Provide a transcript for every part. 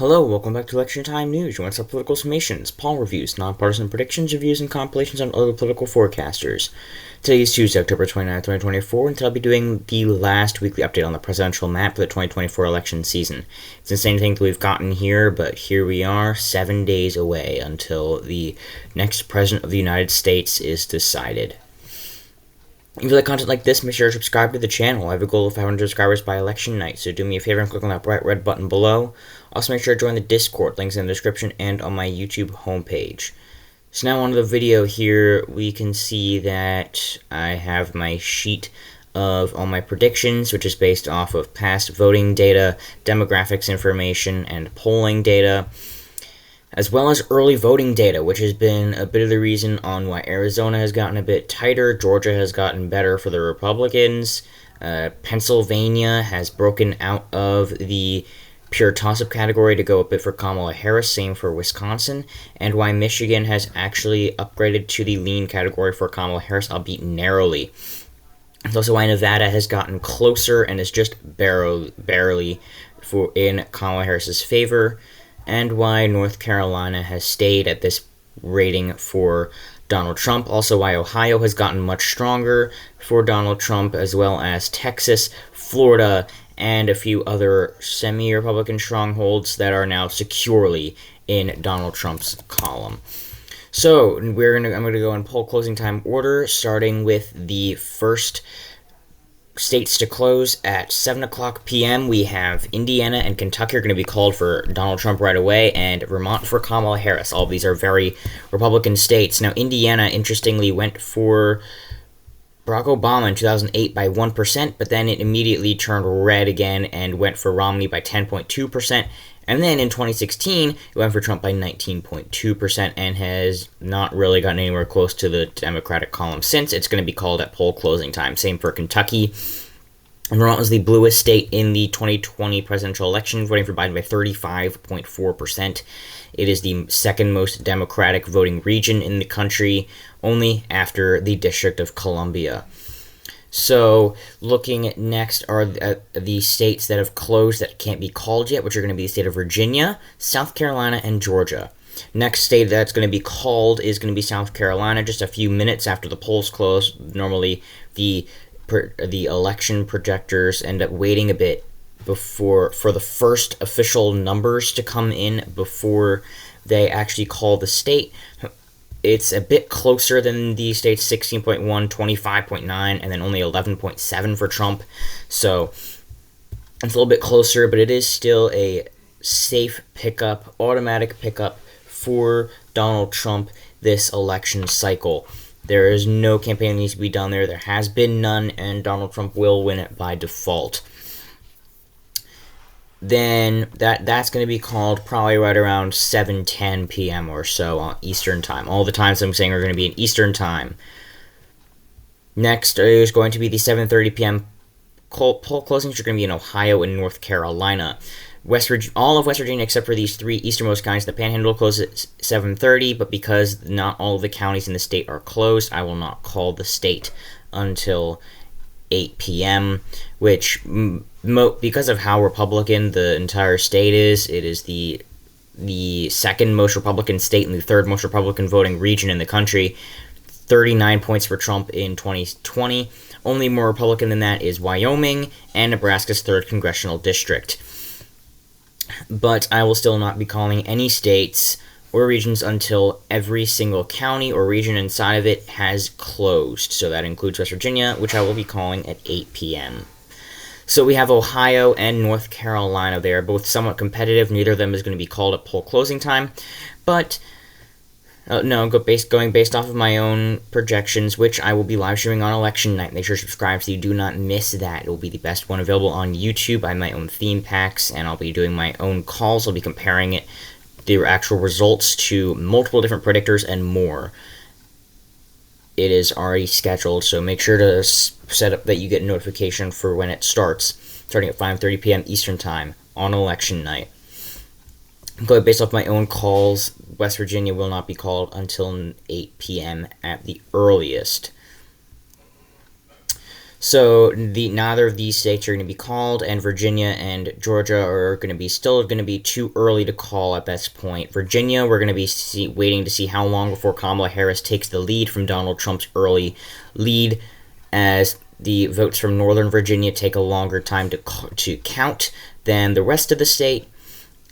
Hello, welcome back to Election Time News. What's up, political summations, poll reviews, nonpartisan predictions, reviews, and compilations on other political forecasters. Today is Tuesday, October 29, 2024, and today I'll be doing the last weekly update on the presidential map for the 2024 election season. It's insane to think that we've gotten here, but here we are, 7 days away until the next president of the United States is decided. If you like content like this, make sure to subscribe to the channel. I have a goal of 500 subscribers by election night, so do me a favor and click on that bright red button below. Also, make sure to join the Discord, links in the description and on my YouTube homepage. So now on the video here, we can see that I have my sheet of all my predictions, which is based off of past voting data, demographics information, and polling data, as well as early voting data, which has been a bit of the reason on why Arizona has gotten a bit tighter, Georgia has gotten better for the Republicans, Pennsylvania has broken out of the pure toss-up category to go a bit for Kamala Harris, same for Wisconsin, and why Michigan has actually upgraded to the lean category for Kamala Harris, albeit narrowly. It's also why Nevada has gotten closer and is just barely in Kamala Harris's favor, and why North Carolina has stayed at this rating for Donald Trump. Also why Ohio has gotten much stronger for Donald Trump, as well as Texas, Florida, and a few other semi-Republican strongholds that are now securely in Donald Trump's column. So I'm going to go in poll closing time order, starting with the first states to close at 7 o'clock p.m. We have Indiana and Kentucky are going to be called for Donald Trump right away, and Vermont for Kamala Harris. All of these are very Republican states. Now, Indiana, interestingly, went for Barack Obama in 2008 by 1%, but then it immediately turned red again and went for Romney by 10.2%. And then in 2016, it went for Trump by 19.2% and has not really gotten anywhere close to the Democratic column since. It's going to be called at poll closing time. Same for Kentucky. Vermont was the bluest state in the 2020 presidential election, voting for Biden by 35.4%. It is the second most Democratic voting region in the country, only after the District of Columbia. So, looking next are the states that have closed that can't be called yet, which are going to be the state of Virginia, South Carolina, and Georgia. Next state that's going to be called is going to be South Carolina, just a few minutes after the polls close. Normally, the election projectors end up waiting a bit for the first official numbers to come in before they actually call the state. It's a bit closer than the state's 16.1, 25.9, and then only 11.7 for Trump. So it's a little bit closer, but it is still a safe pickup, automatic pickup for Donald Trump this election cycle. There is no campaign that needs to be done there. There has been none, and Donald Trump will win it by default. Then that's going to be called probably right around 7:10 p.m. or so on Eastern Time. All the times I'm saying are going to be in Eastern Time. Next is going to be the 7:30 p.m. poll closings, which are going to be in Ohio and North Carolina. All of West Virginia, except for these three easternmost counties, the Panhandle, will close at 7:30, but because not all of the counties in the state are closed, I will not call the state until 8 p.m., which, because of how Republican the entire state is, it is the second most Republican state and the third most Republican voting region in the country. 39 points for Trump in 2020. Only more Republican than that is Wyoming and Nebraska's 3rd congressional district. But I will still not be calling any states or regions until every single county or region inside of it has closed. So that includes West Virginia, which I will be calling at 8 p.m. So we have Ohio and North Carolina. They are both somewhat competitive. Neither of them is going to be called at poll closing time. But, going based off of my own projections, which I will be live streaming on election night. Make sure to subscribe so you do not miss that. It will be the best one available on YouTube. I have my own theme packs, and I'll be doing my own calls. I'll be comparing the actual results to multiple different predictors and more. It is already scheduled, so make sure to set up that you get a notification for when it starts, starting at 5:30 p.m. Eastern Time on election night. Going based off my own calls, West Virginia will not be called until 8 p.m. at the earliest. So neither of these states are going to be called, and Virginia and Georgia are going to be still going to be too early to call at this point. Virginia, we're going to be waiting to see how long before Kamala Harris takes the lead from Donald Trump's early lead, as the votes from Northern Virginia take a longer time to count than the rest of the state.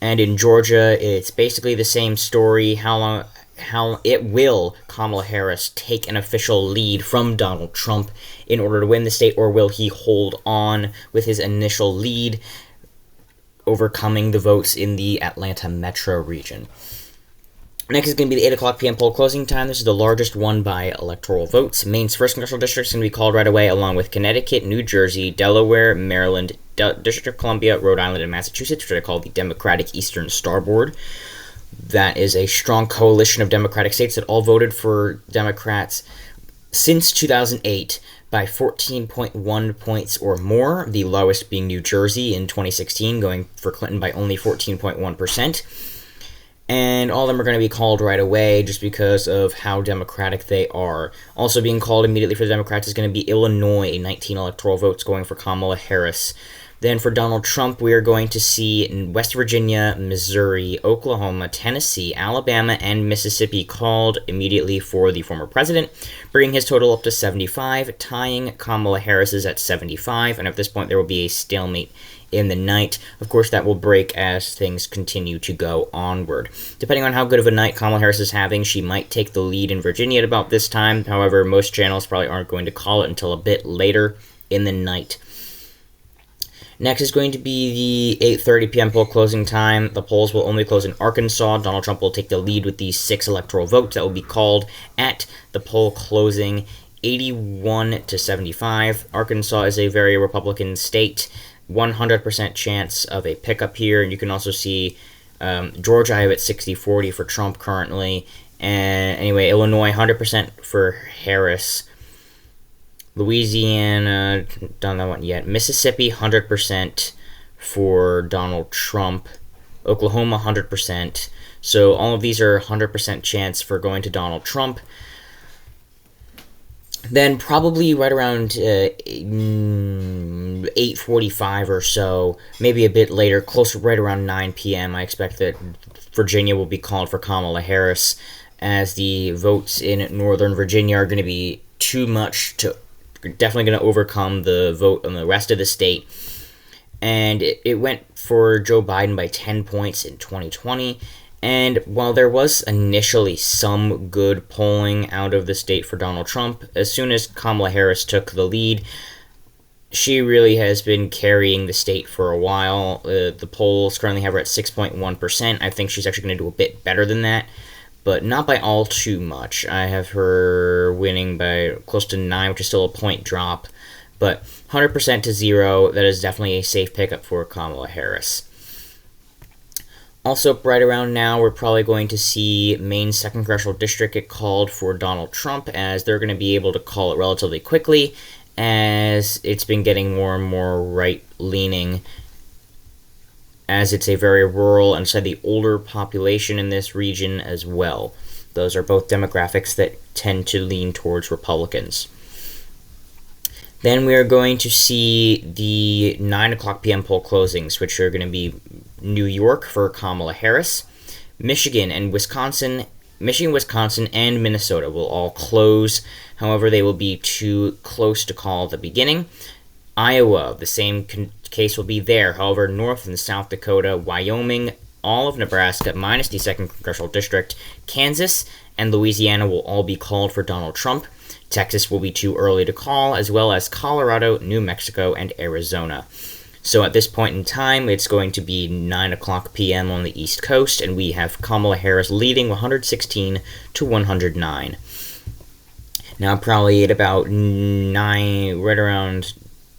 And in Georgia, it's basically the same story. How will Kamala Harris take an official lead from Donald Trump in order to win the state, or will he hold on with his initial lead, overcoming the votes in the Atlanta metro region? Next is going to be the 8 o'clock p.m. poll closing time. This is the largest one by electoral votes. Maine's first congressional district is going to be called right away, along with Connecticut, New Jersey, Delaware, Maryland, District of Columbia, Rhode Island, and Massachusetts, which are called the Democratic Eastern Starboard. That is a strong coalition of Democratic states that all voted for Democrats since 2008 by 14.1 points or more, the lowest being New Jersey in 2016, going for Clinton by only 14.1%. And all of them are going to be called right away just because of how Democratic they are. Also being called immediately for the Democrats is going to be Illinois, 19 electoral votes going for Kamala Harris. Then for Donald Trump, we are going to see in West Virginia, Missouri, Oklahoma, Tennessee, Alabama, and Mississippi called immediately for the former president, bringing his total up to 75, tying Kamala Harris's at 75, and at this point there will be a stalemate in the night. Of course, that will break as things continue to go onward. Depending on how good of a night Kamala Harris is having, she might take the lead in Virginia at about this time. However, most channels probably aren't going to call it until a bit later in the night. Next is going to be the 8:30 p.m. poll closing time. The polls will only close in Arkansas. Donald Trump will take the lead with these 6 electoral votes that will be called at the poll closing, 81 to 75. Arkansas is a very Republican state. 100% chance of a pickup here. And you can also see Georgia, I have it 60-40 for Trump currently. And anyway, Illinois, 100% for Harris. Louisiana, done that one yet. Mississippi, 100% for Donald Trump. Oklahoma, 100%. So all of these are 100% chance for going to Donald Trump. Then probably right around 8:45 or so, maybe a bit later, closer right around 9 p.m., I expect that Virginia will be called for Kamala Harris, as the votes in Northern Virginia are going to be too much to, definitely going to overcome the vote on the rest of the state. And it went for Joe Biden by 10 points in 2020. And while there was initially some good polling out of the state for Donald Trump, as soon as Kamala Harris took the lead, she really has been carrying the state for a while. The polls currently have her at 6.1%. I think she's actually going to do a bit better than that, but not by all too much. I have her winning by close to 9, which is still a point drop, but 100% to 0, that is definitely a safe pickup for Kamala Harris. Also, right around now, we're probably going to see Maine's 2nd Congressional District get called for Donald Trump, as they're going to be able to call it relatively quickly, as it's been getting more and more right-leaning, as it's a very rural and the older population in this region as well. Those are both demographics that tend to lean towards Republicans. Then we are going to see the 9 o'clock p.m. poll closings, which are going to be New York for Kamala Harris. Michigan, Wisconsin, and Minnesota will all close. However, they will be too close to call at the beginning. Iowa, the same case will be there. However, North and South Dakota, Wyoming, all of Nebraska, minus the 2nd Congressional District, Kansas, and Louisiana will all be called for Donald Trump. Texas will be too early to call, as well as Colorado, New Mexico, and Arizona. So at this point in time, it's going to be 9 o'clock p.m. on the East Coast, and we have Kamala Harris leading 116 to 109. Now, probably at about 9, right around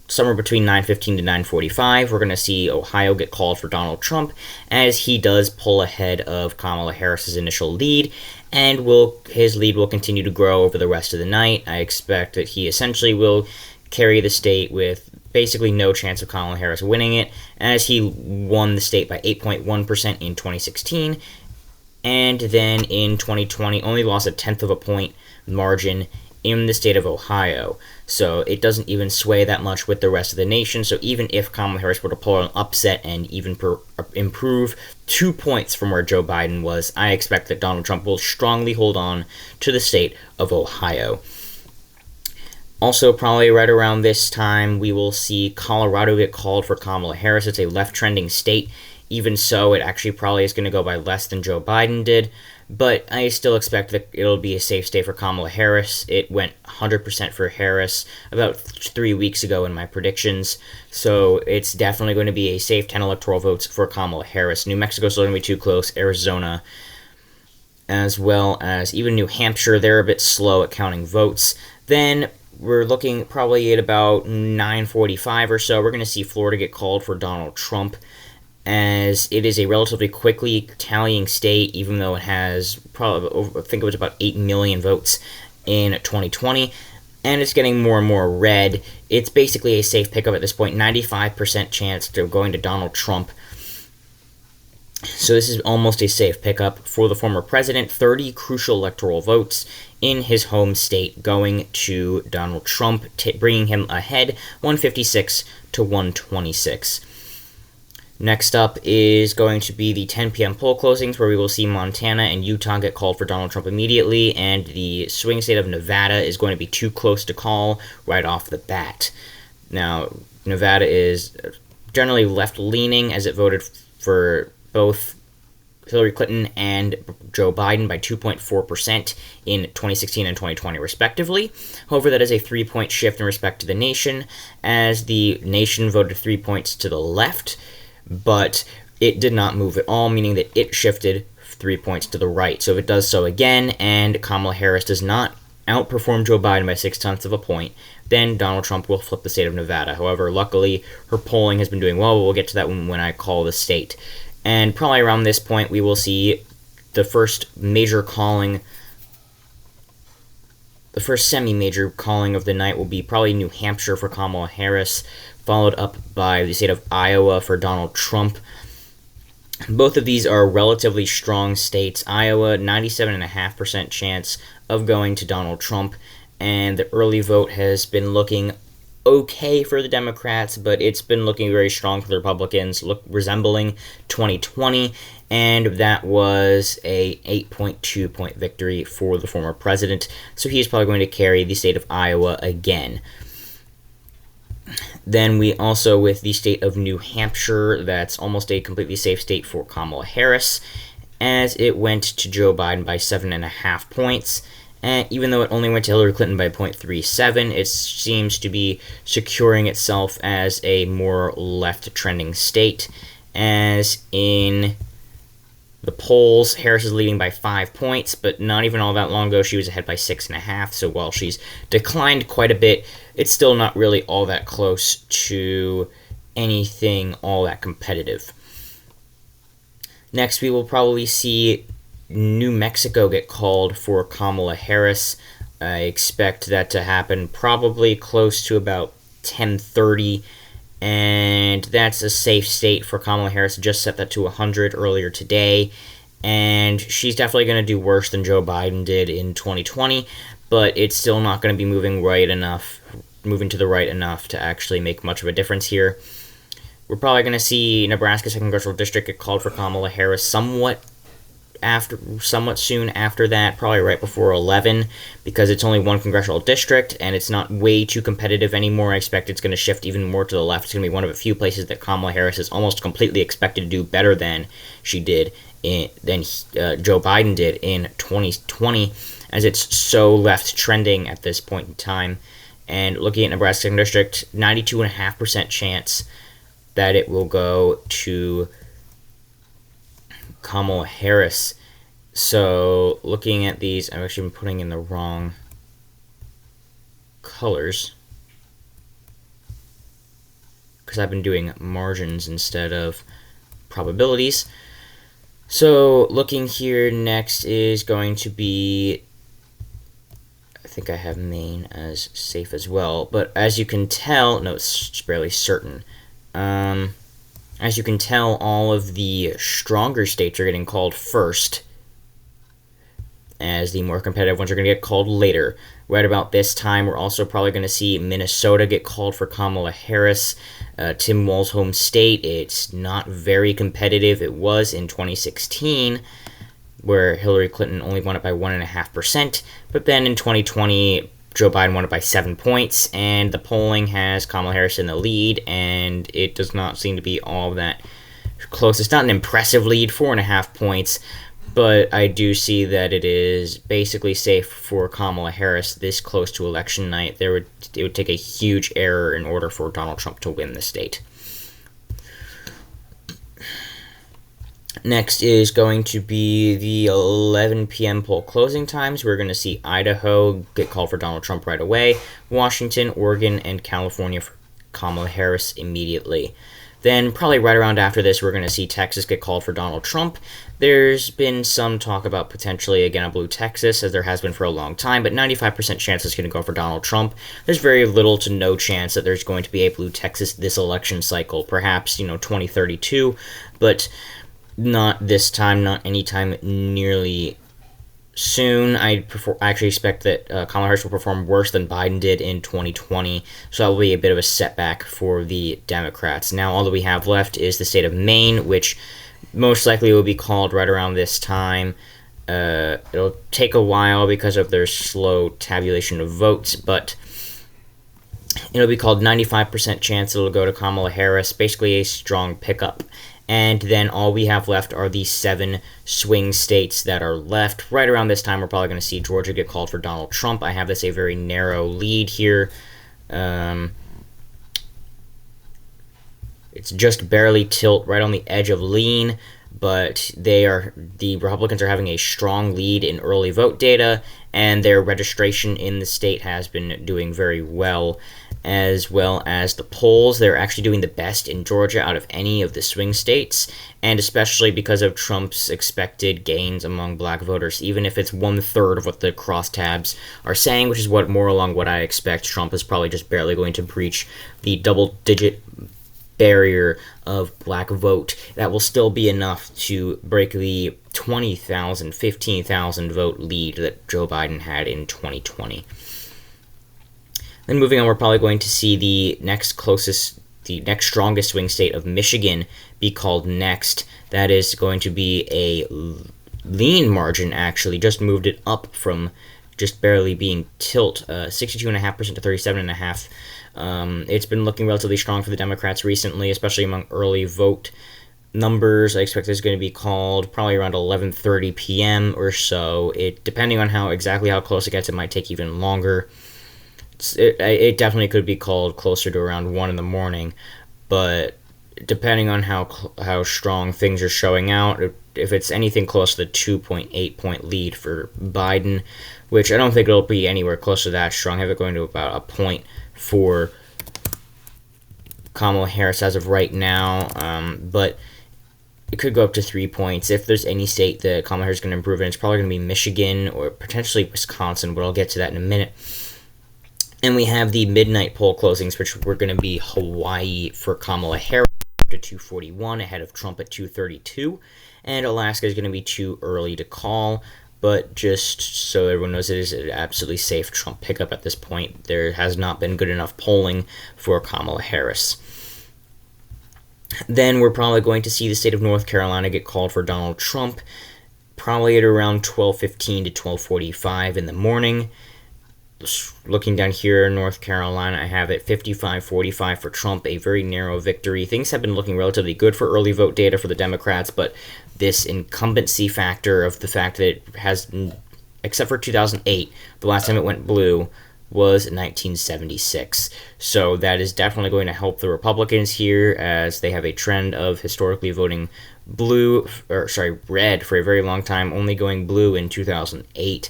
somewhere between 9:15 to 9:45, we're going to see Ohio get called for Donald Trump, as he does pull ahead of Kamala Harris's initial lead, and his lead will continue to grow over the rest of the night. I expect that he essentially will carry the state with basically no chance of Kamala Harris winning it, as he won the state by 8.1% in 2016, and then in 2020 only lost a tenth of a point margin in the state of Ohio. So it doesn't even sway that much with the rest of the nation. So even if Kamala Harris were to pull an upset and even improve 2 points from where Joe Biden was, I expect that Donald Trump will strongly hold on to the state of Ohio. Also, probably right around this time, we will see Colorado get called for Kamala Harris. It's a left-trending state. Even so, it actually probably is going to go by less than Joe Biden did. But I still expect that it'll be a safe state for Kamala Harris. It went 100% for Harris about 3 weeks ago in my predictions. So it's definitely going to be a safe 10 electoral votes for Kamala Harris. New Mexico's still going to be too close. Arizona, as well as even New Hampshire, they're a bit slow at counting votes. Then we're looking probably at about 9:45 or so. We're going to see Florida get called for Donald Trump, as it is a relatively quickly tallying state, even though it has probably, I think it was about 8 million votes in 2020, and it's getting more and more red. It's basically a safe pickup at this point, 95% chance to going to Donald Trump. So this is almost a safe pickup for the former president. 30 crucial electoral votes in his home state going to Donald Trump, bringing him ahead 156 to 126. Next up is going to be the 10 p.m. poll closings, where we will see Montana and Utah get called for Donald Trump immediately, and the swing state of Nevada is going to be too close to call right off the bat. Now, Nevada is generally left-leaning, as it voted for both Hillary Clinton and Joe Biden by 2.4% in 2016 and 2020, respectively. However, that is a 3-point shift in respect to the nation, as the nation voted 3 points to the left, but it did not move at all, meaning that it shifted 3 points to the right. So if it does so again, and Kamala Harris does not outperform Joe Biden by 0.6 of a point, then Donald Trump will flip the state of Nevada. However, luckily, her polling has been doing well, but we'll get to that when I call the state. And probably around this point, we will see the first major calling, the first semi-major calling of the night will be probably New Hampshire for Kamala Harris, followed up by the state of Iowa for Donald Trump. Both of these are relatively strong states. Iowa, 97.5% chance of going to Donald Trump, and the early vote has been looking okay for the Democrats, but it's been looking very strong for the Republicans, resembling 2020, and that was a 8.2 point victory for the former president, so he's probably going to carry the state of Iowa again. Then we also, with the state of New Hampshire, that's almost a completely safe state for Kamala Harris, as it went to Joe Biden by 7.5 points. And even though it only went to Hillary Clinton by 0.37, it seems to be securing itself as a more left-trending state. As in the polls, Harris is leading by 5 points, but not even all that long ago she was ahead by 6.5. So while she's declined quite a bit, it's still not really all that close to anything all that competitive. Next, we will probably see New Mexico get called for Kamala Harris. I expect that to happen probably close to about 10:30, and that's a safe state for Kamala Harris. Just set that to 100 earlier today, and she's definitely going to do worse than Joe Biden did in 2020, but it's still not going to be moving to the right enough to actually make much of a difference here. We're probably going to see Nebraska 2nd Congressional District get called for Kamala Harris somewhat soon after that, probably right before 11, because it's only one congressional district and it's not way too competitive anymore. I expect it's going to shift even more to the left. It's going to be one of a few places that Kamala Harris is almost completely expected to do better than Joe Biden did in 2020, as it's so left trending at this point in time. And looking at Nebraska 2nd District, 92.5% chance that it will go to Kamala Harris. So looking at these, I've actually been putting in the wrong colors because I've been doing margins instead of probabilities. So looking here, next is going to be, I think I have Maine as safe as well, but as you can tell, no, it's barely certain. As you can tell, all of the stronger states are getting called first. as the more competitive ones are going to get called later. Right about this time, we're also probably going to see Minnesota get called for Kamala Harris. Tim Walz's home state, it's not very competitive. It was in 2016, where Hillary Clinton only won it by 1.5%. But then in 2020, Joe Biden won it by 7 points, and the polling has Kamala Harris in the lead, and it does not seem to be all that close. It's not an impressive lead, 4.5 points, but I do see that it is basically safe for Kamala Harris this close to election night. It would take a huge error in order for Donald Trump to win the state. Next is going to be the 11 p.m. poll closing times. We're going to see Idaho get called for Donald Trump right away, Washington, Oregon, and California for Kamala Harris immediately. Then, probably right around after this, we're going to see Texas get called for Donald Trump. There's been some talk about potentially, again, a blue Texas, as there has been for a long time, but 95% chance it's going to go for Donald Trump. There's very little to no chance that there's going to be a blue Texas this election cycle. Perhaps, 2032, but not this time, not anytime nearly soon. I actually expect that Kamala Harris will perform worse than Biden did in 2020, so that will be a bit of a setback for the Democrats. Now, all that we have left is the state of Maine, which most likely will be called right around this time. It'll take a while because of their slow tabulation of votes, but it'll be called 95% chance it'll go to Kamala Harris, basically a strong pickup. And then all we have left are the 7 swing states that are left. Right around this time, we're probably going to see Georgia get called for Donald Trump. I have this a very narrow lead here. It's just barely tilt, right on the edge of lean, but the Republicans are having a strong lead in early vote data, and their registration in the state has been doing very well as the polls. They're actually doing the best in Georgia out of any of the swing states, and especially because of Trump's expected gains among black voters, even if it's 1/3 of what the crosstabs are saying, which is more along what I expect. Trump is probably just barely going to breach the double-digit barrier of black vote. That will still be enough to break the 20,000, 15,000 vote lead that Joe Biden had in 2020. Then moving on, we're probably going to see the next strongest swing state of Michigan be called next. That is going to be a lean margin, actually. Just moved it up from just barely being tilt, 62.5% to 37.5%. It's been looking relatively strong for the Democrats recently, especially among early vote numbers. I expect it's going to be called probably around 11:30 p.m. or so. Depending on how close it gets, it might take even longer. It definitely could be called closer to around 1 in the morning, but depending on how strong things are showing out, if it's anything close to the 2.8 point lead for Biden, which I don't think it'll be anywhere close to that strong, I have it going to about a point for Kamala Harris as of right now, but it could go up to 3 points. If there's any state that Kamala Harris is going to improve in, it's probably going to be Michigan or potentially Wisconsin, but I'll get to that in a minute. And we have the midnight poll closings, which were going to be Hawaii for Kamala Harris at 2:41, ahead of Trump at 2:32. And Alaska is going to be too early to call, but just so everyone knows, it is an absolutely safe Trump pickup at this point. There has not been good enough polling for Kamala Harris. Then we're probably going to see the state of North Carolina get called for Donald Trump, probably at around 12:15 to 12:45 in the morning. Looking down here in North Carolina, I have it 55-45 for Trump, a very narrow victory. Things have been looking relatively good for early vote data for the Democrats, but this incumbency factor of the fact that it has, except for 2008, the last time it went blue was 1976. So that is definitely going to help the Republicans here, as they have a trend of historically voting red for a very long time, only going blue in 2008.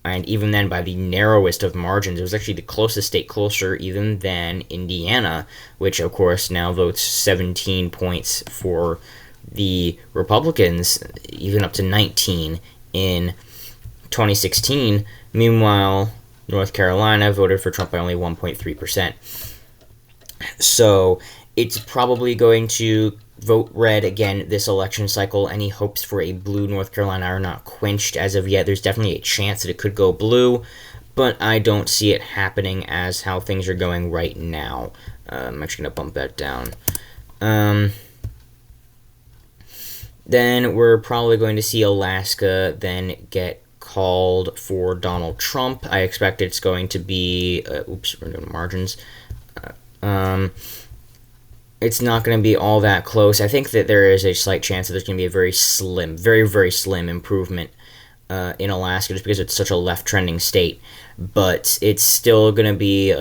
And even then, by the narrowest of margins. It was actually the closest state, closer even than Indiana, which, of course, now votes 17 points for the Republicans, even up to 19 in 2016. Meanwhile, North Carolina voted for Trump by only 1.3%. So it's probably going to vote red again this election cycle. Any hopes for a blue North Carolina are not quenched as of yet. There's definitely a chance that it could go blue, but I don't see it happening as how things are going right now. I'm actually going to bump that down. Then we're probably going to see Alaska then get called for Donald Trump. I expect it's going to be... we're doing margins. It's not going to be all that close. I think that there is a slight chance that there's going to be a very slim, very, very slim improvement in Alaska just because it's such a left-trending state. But it's still going to be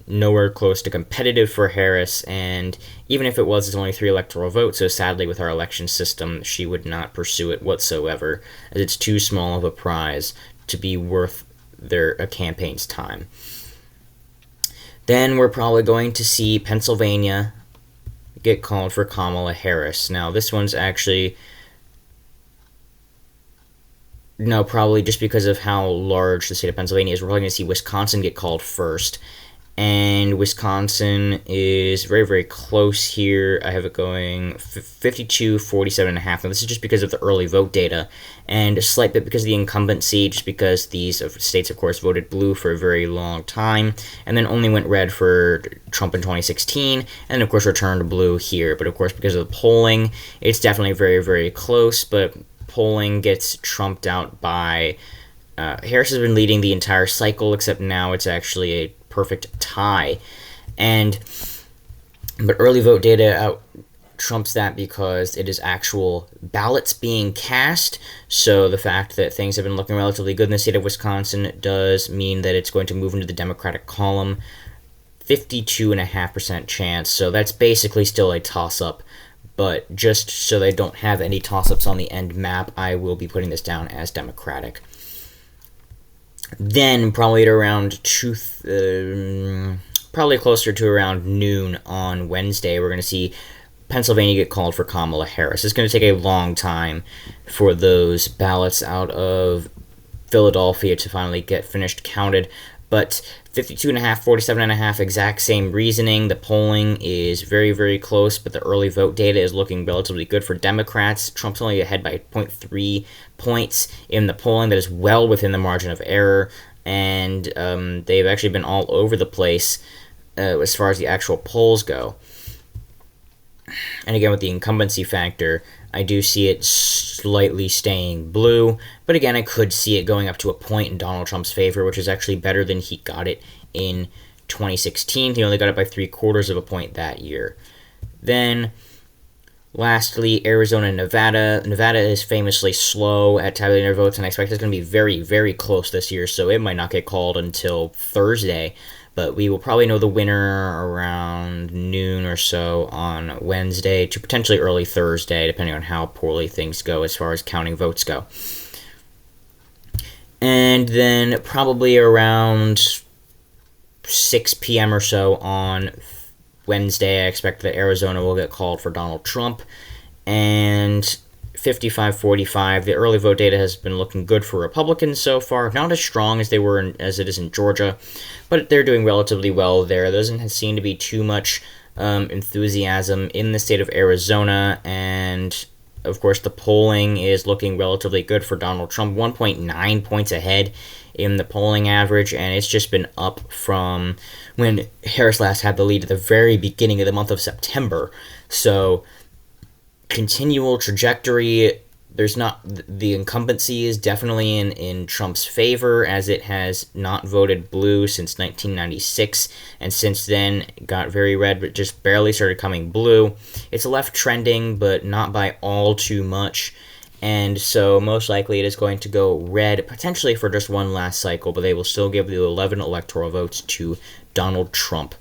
nowhere close to competitive for Harris, and even if it was, it's only 3 electoral votes, so sadly with our election system, she would not pursue it whatsoever, as it's too small of a prize to be worth a campaign's time. Then we're probably going to see Pennsylvania get called for Kamala Harris. Now, this one's actually... No, probably just because of how large the state of Pennsylvania is. We're probably going to see Wisconsin get called first. And Wisconsin is very, very close here. I have it going 52-47.5. Now, this is just because of the early vote data, and a slight bit because of the incumbency, just because these states, of course, voted blue for a very long time, and then only went red for Trump in 2016, and, of course, returned blue here. But, of course, because of the polling, it's definitely very, very close, but polling gets trumped out by... Harris has been leading the entire cycle, except now it's actually a perfect tie. But early vote data out trumps that because it is actual ballots being cast. So the fact that things have been looking relatively good in the state of Wisconsin does mean that it's going to move into the Democratic column. 52.5% chance. So that's basically still a toss-up. But just so they don't have any toss-ups on the end map, I will be putting this down as Democratic. Then, probably at around probably closer to around noon on Wednesday, we're going to see Pennsylvania get called for Kamala Harris. It's going to take a long time for those ballots out of Philadelphia to finally get finished counted, but 52.5, 47.5, exact same reasoning. The polling is very, very close, but the early vote data is looking relatively good for Democrats. Trump's only ahead by 0.3 points in the polling. That is well within the margin of error, and they've actually been all over the place as far as the actual polls go. And again, with the incumbency factor, I do see it slightly staying blue, but again, I could see it going up to a point in Donald Trump's favor, which is actually better than he got it in 2016. He only got it by 3/4 of a point that year. Then, lastly, Arizona and Nevada. Nevada is famously slow at tabulating their votes, and I expect it's going to be very, very close this year, so it might not get called until Thursday. But we will probably know the winner around noon or so on Wednesday to potentially early Thursday, depending on how poorly things go as far as counting votes go. And then probably around 6 p.m. or so on Wednesday, I expect that Arizona will get called for Donald Trump. And 55-45, the early vote data has been looking good for Republicans so far. Not as strong as they were as it is in Georgia, but they're doing relatively well there. There doesn't seem to be too much enthusiasm in the state of Arizona, and of course the polling is looking relatively good for Donald Trump, 1.9 points ahead in the polling average, and it's just been up from when Harris last had the lead at the very beginning of the month of September. So continual trajectory. There's not... The incumbency is definitely in Trump's favor, as it has not voted blue since 1996, and since then got very red, but just barely started coming blue. It's left trending, but not by all too much, and so most likely it is going to go red, potentially for just one last cycle, but they will still give the 11 electoral votes to Donald Trump.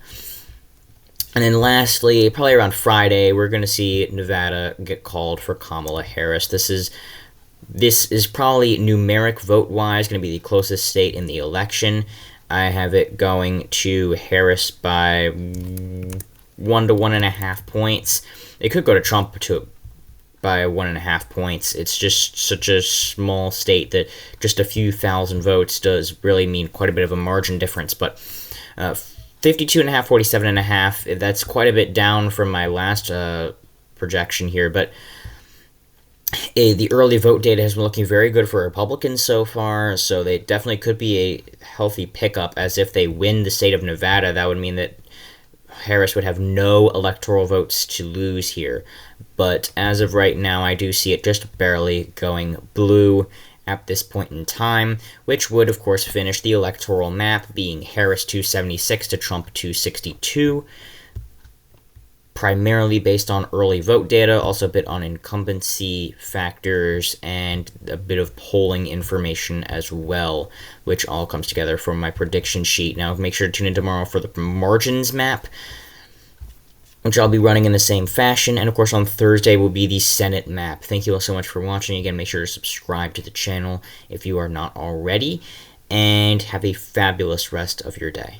And then lastly, probably around Friday, we're going to see Nevada get called for Kamala Harris. This is probably numeric vote-wise going to be the closest state in the election. I have it going to Harris by 1 to 1.5 points. It could go to Trump by 1.5 points. It's just such a small state that just a few thousand votes does really mean quite a bit of a margin difference. But 52.5, 47.5, that's quite a bit down from my last projection here, but the early vote data has been looking very good for Republicans so far, so they definitely could be a healthy pickup, as if they win the state of Nevada, that would mean that Harris would have no electoral votes to lose here. But as of right now, I do see it just barely going blue at this point in time, which would, of course, finish the electoral map being Harris 276 to Trump 262, primarily based on early vote data, also a bit on incumbency factors, and a bit of polling information as well, which all comes together from my prediction sheet. Now, make sure to tune in tomorrow for the margins map, which I'll be running in the same fashion, and of course on Thursday will be the Senate map. Thank you all so much for watching. Again, make sure to subscribe to the channel if you are not already, and have a fabulous rest of your day.